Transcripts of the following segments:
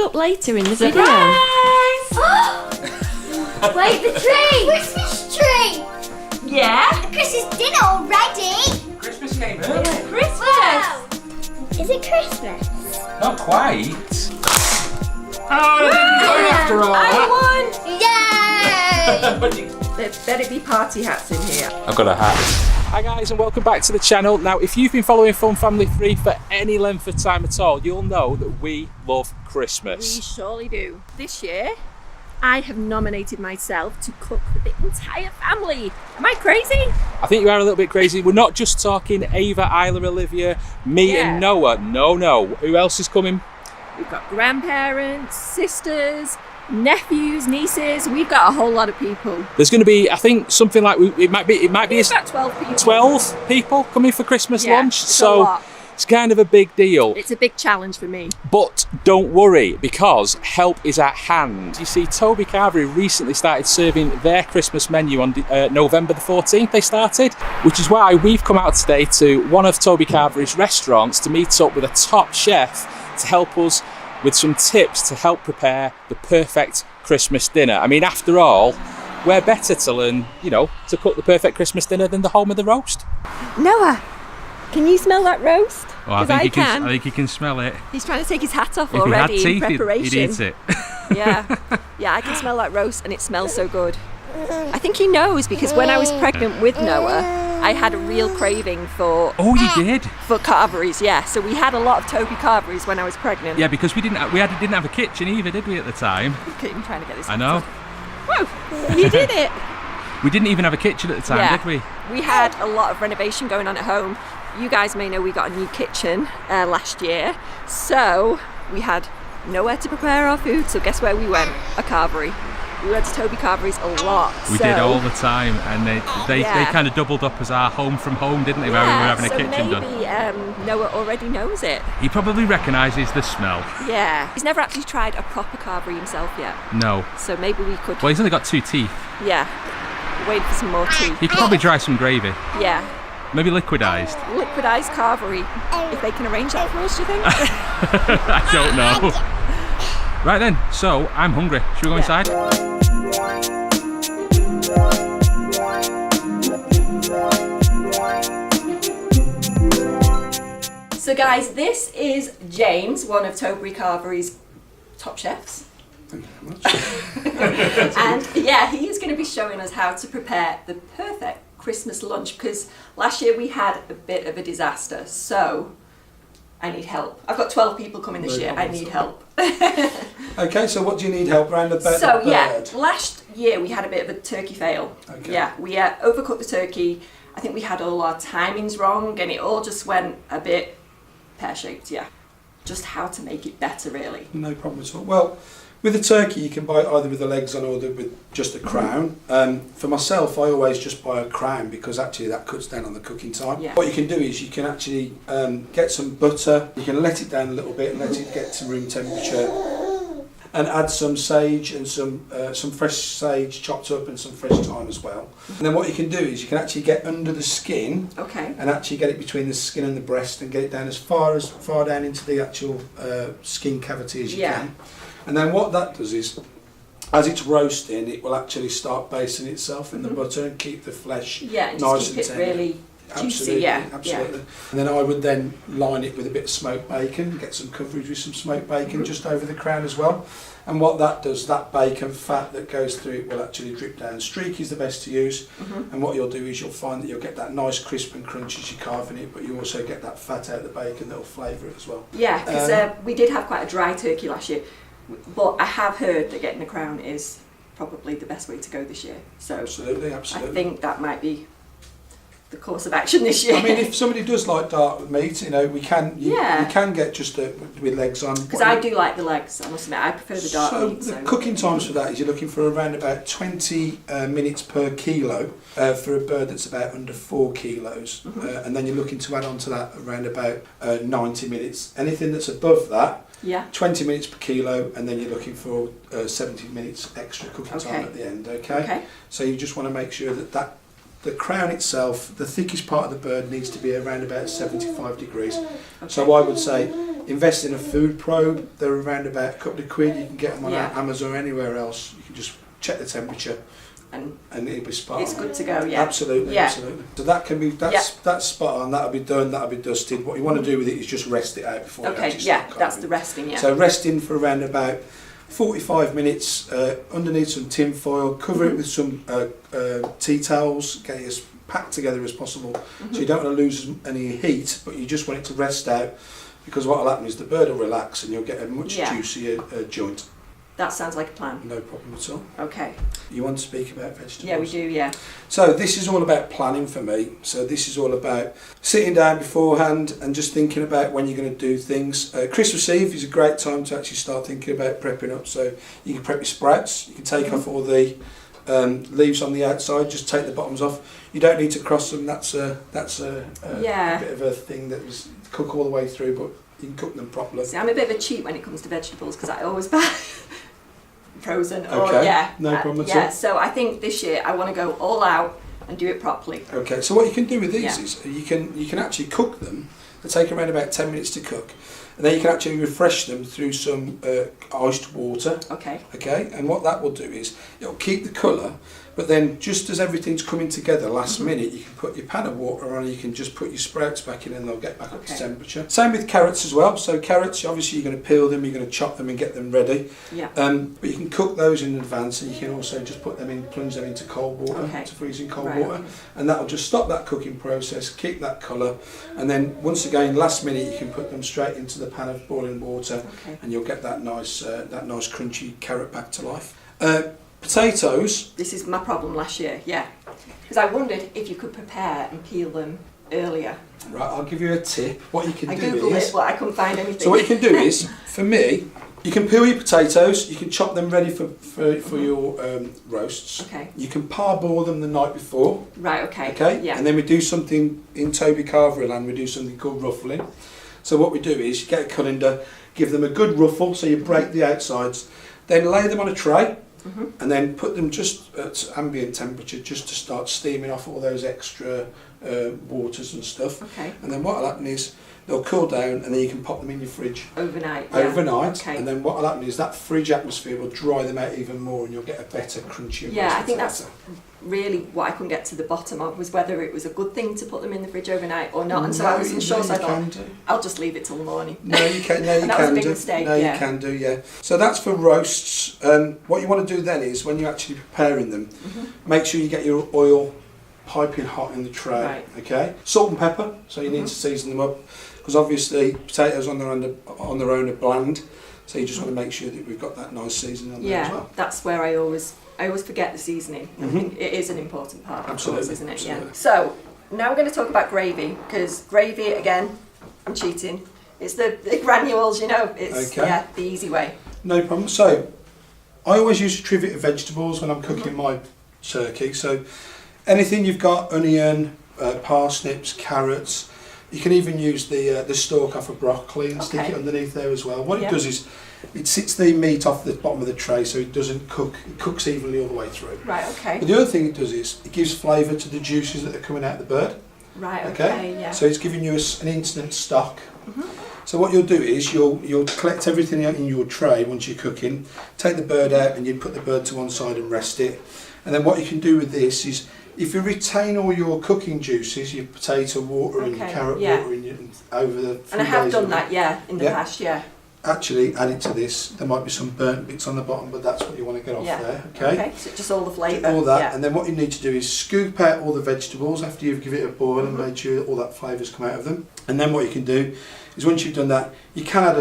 up later in the video. Wait, the tree! Christmas tree! Yeah? Christmas dinner already! Christmas came early. Christmas! Wow. Is it Christmas? Not quite. Oh, it didn't go after all. I won! Yay! There better be party hats in here. I've got a hat. Hi guys, and welcome back to the channel. Now, if you've been following Fun Family 3 for any length of time at all, you'll know that we love We Christmas. surely do. This year, I have nominated myself to cook for the entire family. Am I crazy? I think you are a little bit crazy. We're not just talking Ava, Isla, Olivia, me Yeah. and Noah. No. Who else is coming? We've got grandparents, sisters, nephews, nieces. We've got a whole lot of people. There's going to be, I think, something like it might be We've got 12 people. 12 people coming for Christmas Yeah, lunch. it's a So lot. it's kind of a big deal. It's a big challenge for me. But don't worry, because help is at hand. You see, Toby Carvery recently started serving their Christmas menu on November the 14th, they started, which is why we've come out today to one of Toby Carvery's restaurants to meet up with a top chef to help us with some tips to help prepare the perfect Christmas dinner. I mean, after all, where better to learn, to cook the perfect Christmas dinner than the home of the roast? Noah, can you smell that roast? Oh, I 'Cause think can. you can smell it. He's trying to take his hat off If he had already in teeth, preparation. he'd eat it. Yeah, I can smell that roast and it smells so good. I think he knows because when I was pregnant with Noah, I had a real craving for Oh, you did? carveries. Yeah, so we had a lot of Toby carveries when I was pregnant. Yeah, because we didn't have a kitchen either, did we, at the time? Okay, I'm trying to get this. I know. Whoa, you did it. We didn't even have a kitchen at the time, Yeah. did we? We had a lot of renovation going on at home. You guys may know we got a new kitchen last year, so we had nowhere to prepare our food. So guess where we went? A carvery. We went to Toby Carvery's a lot. We did all the time, and they Yeah. kind of doubled up as our home from home, didn't they? Where we were having a so kitchen done. maybe Noah already knows it. He probably recognises the smell. Yeah. He's never actually tried a proper carvery himself yet, No. so maybe we could. Well, he's only got 2 teeth. Yeah. Wait for some more tea. He could probably try some gravy. Yeah. Maybe liquidised. Liquidized carvery. If they can arrange that for us, do you think? I don't know. Right then, so I'm hungry. Should we go inside? So guys, this is James, one of Toby Carvery's top chefs. Thank you very much. And yeah, he is going to be showing us how to prepare the perfect Christmas lunch because last year we had a bit of a disaster, so I need help. I've got 12 people coming this year, I need help. Okay, so what do you need help around the bird? So yeah, last year we had a bit of a turkey fail. Okay. Yeah, we overcooked the turkey. I think we had all our timings wrong and it all just went a bit pear-shaped, yeah. Just how to make it better, really. No problem at all. Well, with the turkey, you can buy it either with the legs on or with just a crown. For myself, I always just buy a crown because actually that cuts down on the cooking time. Yeah. What you can do is you can actually get some butter, you can let it down a little bit and let it get to room temperature, and add some sage and some fresh sage chopped up and some fresh thyme as well. And then what you can do is you can actually get under the skin Okay. and actually get it between the skin and the breast and get it down as far down into the actual skin cavity as you Yeah. can. And then what that does is, as it's roasting, it will actually start basting itself in the butter and keep the flesh Yeah, and nice just keep and it tender. really juicy, Absolutely, yeah. absolutely. And then I would then line it with a bit of smoked bacon, get some coverage with some smoked bacon just over the crown as well. And what that does, that bacon fat that goes through it will actually drip down. Streak is the best to use, and what you'll do is you'll find that you'll get that nice crisp and crunch as you're carving it, but you also get that fat out of the bacon that will flavour it as well. Yeah, because we did have quite a dry turkey last year, but I have heard that getting a crown is probably the best way to go this year. So Absolutely, I absolutely. think that might be the course of action this year. I mean, if somebody does like dark meat, we can you can get just with legs on. Because I do like the legs, I must admit, I prefer the dark So meat. the cooking times for that is you're looking for around about 20 minutes per kilo for a bird that's about under 4 kilos, and then you're looking to add on to that around about 90 minutes. Anything that's above that, Yeah. 20 minutes per kilo, and then you're looking for 70 minutes extra cooking time at the end. Okay. So you just want to make sure that the crown itself, the thickest part of the bird, needs to be around about 75 degrees. So I would say invest in a food probe. They're around about a couple of quid. You can get them on Yeah. Amazon or anywhere else. You can just check the temperature And it'll be spot it's on. good to go, yeah. Absolutely, Yeah. absolutely. So that's spot on. That'll be done. That'll be dusted. What you want to do with it is just rest it out before you Okay, actually yeah, start that's carving. the resting, yeah. So resting for around about 45 minutes underneath some tin foil. Cover it with some tea towels. Get it as packed together as possible. So you don't want to lose any heat, but you just want it to rest out, because what will happen is the bird will relax and you'll get a much Yeah. juicier joint. That sounds like a plan. No problem at all. Okay. You want to speak about vegetables? Yeah, we do, yeah. So this is all about planning for me. So this is all about sitting down beforehand and just thinking about when you're going to do things. Christmas Eve is a great time to actually start thinking about prepping up. So you can prep your sprouts. You can take off all the leaves on the outside. Just take the bottoms off. You don't need to cross them. That's a Yeah. bit of a thing that was cook all the way through, but you can cook them properly. See, I'm a bit of a cheat when it comes to vegetables because I always buy frozen. Or, Okay, yeah. no problem at Yeah, all. so I think this year I want to go all out and do it properly. Okay, so what you can do with these Yeah. is you can actually cook them. They take around about 10 minutes to cook, and then you can actually refresh them through some iced water. Okay. Okay, and what that will do is it'll keep the colour, but then just as everything's coming together last minute, you can put your pan of water on, you can just put your sprouts back in and they'll get back up to Okay. temperature. Same with carrots as well. So carrots, obviously you're going to peel them, you're going to chop them and get them ready. Yeah. But you can cook those in advance, and you can also just put them in, plunge them into cold water, Okay. to freezing cold Right, water, okay. and that will just stop that cooking process, keep that colour, and then once again, last minute, you can put them straight into the pan of boiling water, Okay. and you'll get that nice crunchy carrot back to life. Potatoes. This is my problem last year, yeah. Because I wondered if you could prepare and peel them earlier. Right, I'll give you a tip. What you can I do googled is, it, but I couldn't find anything. so what you can do is, for me, you can peel your potatoes, you can chop them ready for your roasts. Okay. You can parboil them the night before. Right, okay. Okay, Yeah. and then we do something in Toby Carvery land, we do something called ruffling. So what we do is you get a colander, give them a good ruffle, so you break the outsides, then lay them on a tray, and then put them just at ambient temperature just to start steaming off all those extra waters and stuff. Okay. And then what will happen is they'll cool down, and then you can pop them in your fridge Overnight. Yeah. overnight. Okay. And then what will happen is that fridge atmosphere will dry them out even more, and you'll get a better, crunchier Yeah, roast I think potato. that's really what I couldn't get to the bottom of, was whether it was a good thing to put them in the fridge overnight or not. And so I wasn't sure, so I you thought, can do. I'll just leave it till the morning. No, you can. No, you And that was a can big do. mistake, No, yeah. you can do. Yeah. So that's for roasts. What you want to do then is, when you're actually preparing them, make sure you get your oil piping hot in the tray. Right. Okay. Salt and pepper. So you need to season them up, because obviously potatoes on their own are bland. So you just want to make sure that we've got that nice seasoning on there as Yeah, well. that's where I always forget the seasoning. I think it is an important part, of Absolutely, course, isn't it? absolutely. Yeah. So now we're going to talk about gravy, because gravy, again, I'm cheating. It's the granules, you know. It's Okay. the easy way. No problem. So I always use a trivet of vegetables when I'm cooking my turkey. So anything you've got, onion, parsnips, carrots. You can even use the stalk off of broccoli and stick Okay. it underneath there as well. What Yeah. it does is it sits the meat off the bottom of the tray, so it doesn't cook. It cooks evenly all the way through. Right. Okay. But the other thing it does is it gives flavour to the juices that are coming out of the bird. Right. Okay. Okay. Yeah. So it's giving you an instant stock. So what you'll do is you'll collect everything out in your tray once you're cooking, take the bird out, and you put the bird to one side and rest it. And then what you can do with this is, if you retain all your cooking juices, your potato water and your Okay, carrot yeah. water over the few And I have days done of that, yeah, in the Yeah. past, yeah. actually add it to this. There might be some burnt bits on the bottom, but that's what you want to get off Yeah. there. Okay. So just all the flavour. All that, Yeah. and then what you need to do is scoop out all the vegetables after you've given it a boil and made sure all that flavour's come out of them. And then what you can do is, once you've done that, you can add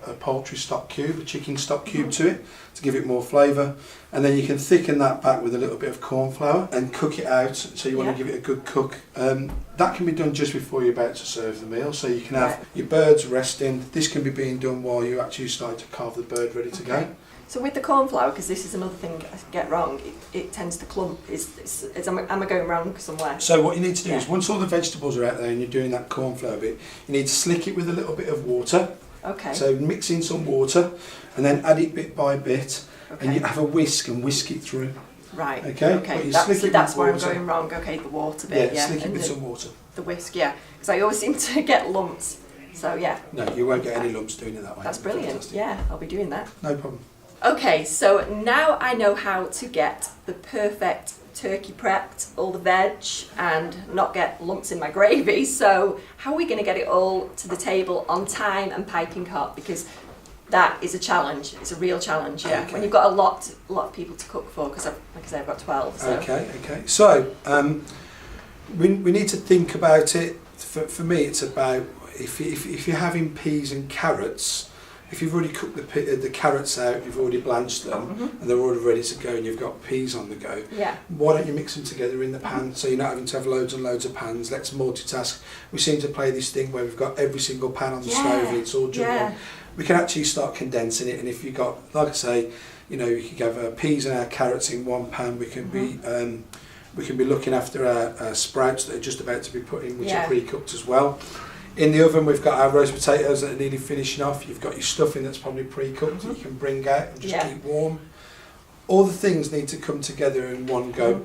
a poultry stock cube, a chicken stock cube to it to give it more flavour, and then you can thicken that back with a little bit of corn flour and cook it out. So you want Yeah. to give it a good cook. That can be done just before you're about to serve the meal, so you can have Right. your birds resting. This can be being done while you actually start to carve the bird ready to go. Okay. So with the corn flour, because this is another thing I get wrong, it tends to clump. Am I going wrong somewhere? So what you need to do is, Yeah. once all the vegetables are out there and you're doing that corn flour bit, you need to slick it with a little bit of water. Okay. So mix in some water and then add it bit by bit, and Okay. you have a whisk and whisk it through. Right. Okay, Okay. but you That's, slick so it that's with where I'm water. going wrong. Okay, the water bit. Yeah, Yeah. slick it And with the, some water. the whisk. Yeah. Because I always seem to get lumps So yeah, No, you won't get any lumps doing it that way. that's brilliant. Fantastic. Yeah, I'll be doing that. No problem. Okay, so now I know how to get the perfect turkey prepped, all the veg, and not get lumps in my gravy. So how are we going to get it all to the table on time and piping hot? Because that is a challenge. It's a real challenge, yeah. Okay. When you've got a lot of people to cook for, because like I say, I've got 12. So. Okay. So we need to think about it. For me, it's about if you're having peas and carrots. If you've already cooked the carrots out, you've already blanched them, and they're already ready to go, and you've got peas on the go, why don't you mix them together in the pan, so you're not having to have loads and loads of pans. Let's multitask. We seem to play this thing where we've got every single pan on the stove, and it's all juggling. We can actually start condensing it, and if you've got, like I say, you know, you can have peas and our carrots in one pan. We can be looking after our sprouts that are just about to be put in, which are pre-cooked as well. In the oven, we've got our roast potatoes that are nearly finishing off. You've got your stuffing that's probably pre-cooked that you can bring out and just keep warm. All the things need to come together in one go.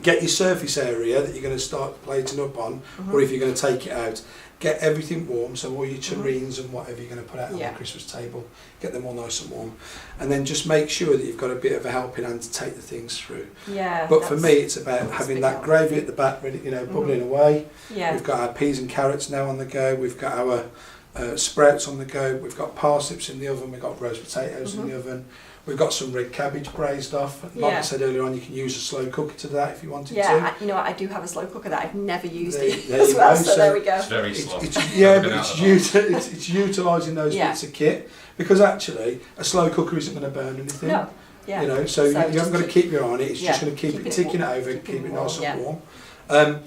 Get your surface area that you're going to start plating up on, or if you're going to take it out, get everything warm, so all your terrines and whatever you're going to put out on the Christmas table, get them all nice and warm, and then just make sure that you've got a bit of a helping hand to take the things through. But for me, it's about having that gravy at the back ready, you know, bubbling away. We've got our peas and carrots now on the go. We've got our sprouts on the go. We've got parsnips in the oven. We've got roast potatoes in the oven. We've got some red cabbage braised off. Like I said earlier on, you can use a slow cooker to that if you wanted to. You know what, I do have a slow cooker that I've never used as well, so there we go. It's very slow. It's utilising those bits of kit, because actually a slow cooker isn't going to burn anything. No. Yeah. You know, so you haven't got to keep your eye on it. It's just going to keep it ticking it over, keep it nice and warm.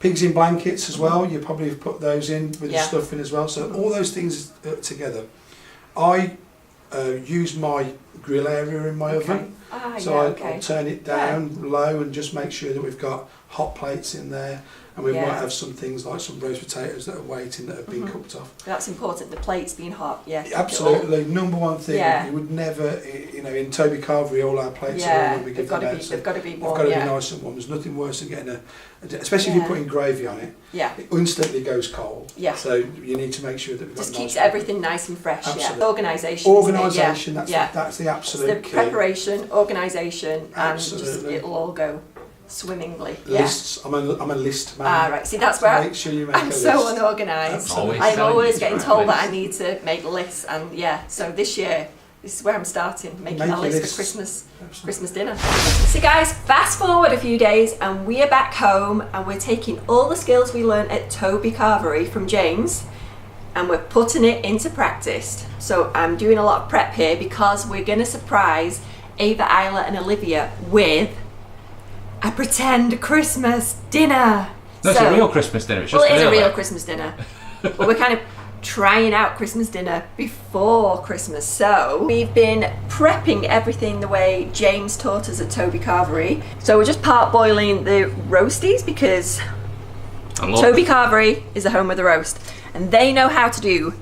Pigs in blankets as well. You probably have put those in with the stuffing as well. So all those things together. I use my grill area in my oven, I'll turn it down low and just make sure that we've got hot plates in there, and we might have some things like some roast potatoes that are waiting that have been cooked off. That's important, the plates being hot. Absolutely, number one thing. You would never, you know, in Toby Carvery all our plates are warm when we give them out. They've got to be warm. They've got to be nice and warm. There's nothing worse than getting especially if you're putting gravy on it, it instantly goes cold. So you need to make sure that we've got just keeps everything nice and fresh. Absolutely. Organisation. That's the absolute it's the key. preparation, organisation, and just it'll all go swimmingly. Lists. I'm a list man. Right. See, that's where make sure you make I'm so unorganised. I'm always getting told that I need to make lists, and so this year, this is where I'm starting, making a list for Christmas dinner. So guys, fast forward a few days and we are back home, and we're taking all the skills we learned at Toby Carvery from James and we're putting it into practice. So I'm doing a lot of prep here because we're going to surprise Ava, Isla and Olivia with a pretend Christmas dinner. No, it's a real Christmas dinner. It's just it is a real Christmas dinner. But we're kind of trying out Christmas dinner before Christmas. So we've been prepping everything the way James taught us at Toby Carvery. So we're just parboiling the roasties because Toby Carvery is the home of the roast, and they know how to do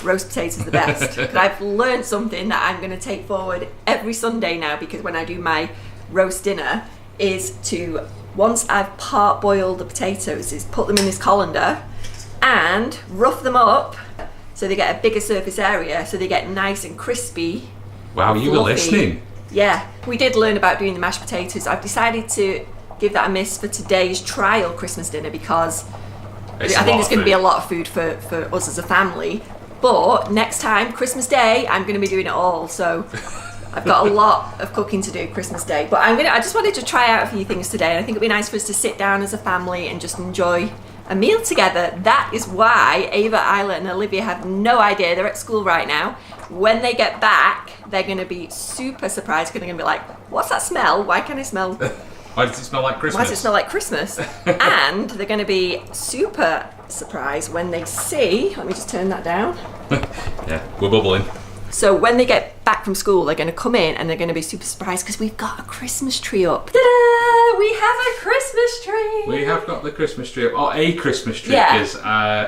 roast potatoes the best. But I've learned something that I'm going to take forward every Sunday now, because when I do my roast dinner is to, once I've parboiled the potatoes, is put them in this colander and rough them up so they get a bigger surface area, so they get nice and crispy. Wow, you were listening. Yeah, we did learn about doing the mashed potatoes. I've decided to give that a miss for today's trial Christmas dinner because I think there's going to be a lot of food for us as a family. But next time, Christmas Day, I'm going to be doing it all. So I've got a lot of cooking to do Christmas Day. But I just wanted to try out a few things today. And I think it'd be nice for us to sit down as a family and just enjoy a meal together. That is why Ava, Isla and Olivia have no idea. They're at school right now. When they get back, they're going to be super surprised because they're going to be like, what's that smell? Why can I smell... Why does it smell like Christmas? Why does it smell like Christmas? And they're going to be super surprised when they see... Let me just turn that down. Yeah, we're bubbling. So when they get back from school, they're going to come in and they're going to be super surprised because we've got a Christmas tree up. Ta-da! We have a Christmas tree! We have got the Christmas tree up, or a Christmas tree. Yeah.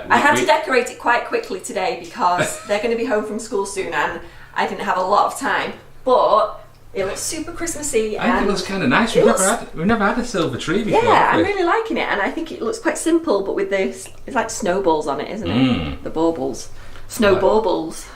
I had to decorate it quite quickly today because they're going to be home from school soon and I didn't have a lot of time. But It looks super Christmassy. I think it looks kind of nice. We've never had a silver tree before. Yeah, have I'm we? really liking it, and I think it looks quite simple, but with this, it's like snowballs on it, isn't it? The baubles. Snow baubles.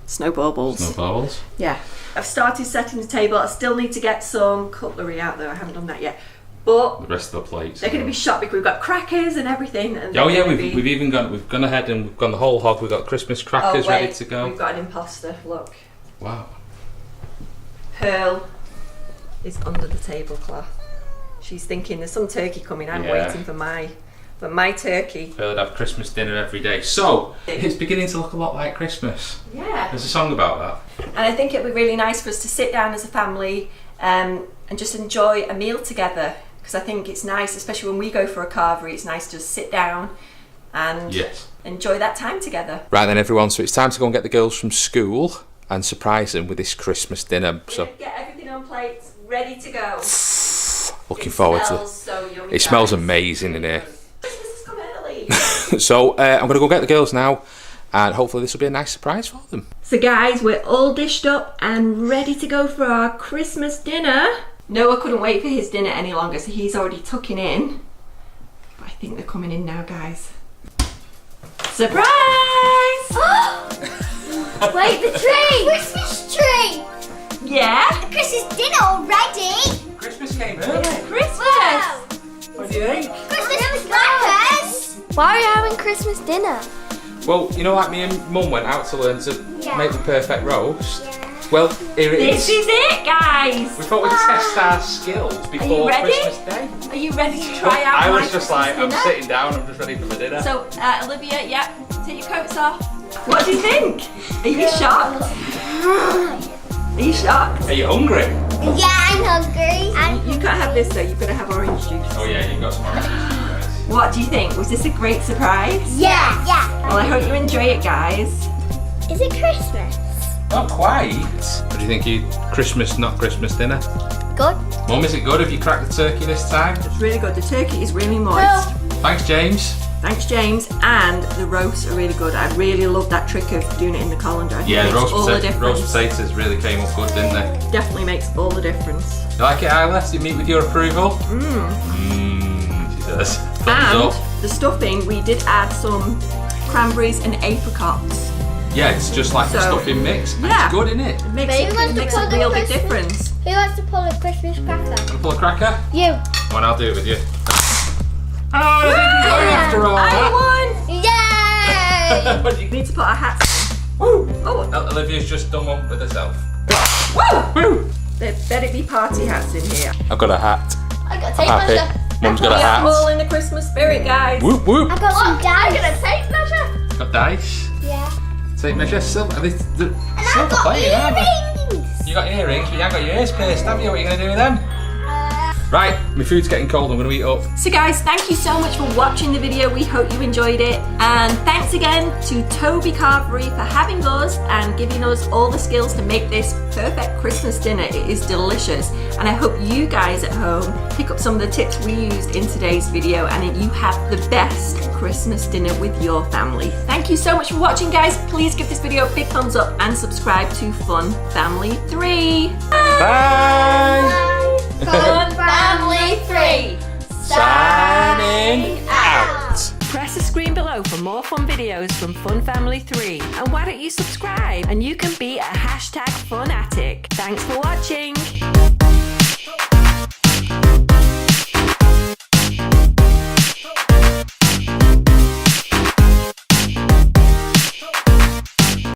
Snow baubles. Snow baubles. Yeah. I've started setting the table. I still need to get some cutlery out there. I haven't done that yet. But The rest of the plates. they're going to be shot because we've got crackers and everything. And Oh yeah, they're we've gonna even gone ahead and we've gone the whole hog. We've got Christmas Oh, crackers wait, ready to go. We've got an imposter. Look. Wow. Pearl is under the tablecloth. She's thinking there's some turkey coming. I'm Yeah. waiting for my turkey. We'll have Christmas dinner every day. So it's beginning to look a lot like Christmas. Yeah. There's a song about that. And I think it'd be really nice for us to sit down as a family and just enjoy a meal together. Because I think it's nice, especially when we go for a carvery, it's nice to just sit down and Yes. enjoy that time together. Right then, everyone. So it's time to go and get the girls from school and surprise them with this Christmas dinner. So Get everything on plates, ready to go. looking forward to it. Smells so yummy, It smells guys. amazing in here. Christmas has come early. So I'm going to go get the girls now, and hopefully this will be a nice surprise for them. So guys, we're all dished up and ready to go for our Christmas dinner. Noah couldn't wait for his dinner any longer, so he's already tucking in. But I think they're coming in now, guys. Surprise! Wait, the tree! Christmas tree! Yeah? Christmas dinner already! Christmas came early. Christmas! Wow! What do you think? Christmas crackers! Why are you having Christmas dinner? Well, you know, like me and Mum went out to learn to Yeah. make the perfect roast. Well, here it This is it, guys! We thought we'd test our skills before ready? Christmas Day. Are you ready to try out I my was just Christmas like, I'm dinner? sitting down, I'm just ready for my dinner. So, Olivia, yeah, take your coats off. What do you think? Are you shocked? Are you shocked? Are you hungry? Yeah, I'm hungry. You can't have this though, you've got to have orange juice. Oh yeah, you've got some oranges, guys. What do you think? Was this a great surprise? Yeah, yeah. Well, I hope you enjoy it, guys. Is it Christmas? Not quite. What do you think? You Christmas, not Christmas dinner? Good. Mum, is it good? Have you cracked the turkey this time? It's really good. The turkey is really moist. Thanks, James. Thanks, James. And the roasts are really good. I really love that trick of doing it in the colander. I think Yeah, it makes all the difference. roast potatoes really came up good, didn't they? Definitely makes all the difference. You like it, Isla? Did it meet with your approval? She says. Thumbs And up. the stuffing, we did add some cranberries and apricots. Yeah, it's just like a So- stuffing mix. Yeah. It's good, isn't it? It makes, Maybe it want to makes a put the real big Christmas- difference. Who wants to pull a Christmas cracker? Want to pull a cracker? You. Come on, I'll do it with you. Oh, I think you won after all I that. won! Yay! What do you- We need to put our hats Woo! on. Oh, Olivia's just done one with herself. woo! Woo! There better be party hats in here. I've got a hat. I got tape Happy. measure. Mum's got a We are all hat. in the Christmas spirit, guys. Whoop whoop. I got some dice. I got a tape measure. Got dice. Yeah. Tape measure. Silver. And Silver I've got plated, aren't they? earrings. You got earrings, but you haven't got your ears pierced, have you? What are you going to do with them? Right, my food's getting cold. I'm going to eat up. So guys, thank you so much for watching the video. We hope you enjoyed it. And thanks again to Toby Carvery for having us and giving us all the skills to make this perfect Christmas dinner. It is delicious. And I hope you guys at home pick up some of the tips we used in today's video and you have the best Christmas dinner with your family. Thank you so much for watching, guys. Please give this video a big thumbs up and subscribe to Fun Family 3. Bye! Fun Family 3. Signing out. Press the screen below for more fun videos from Fun Family 3. And why don't you subscribe? And you can be a #funatic. Thanks for watching.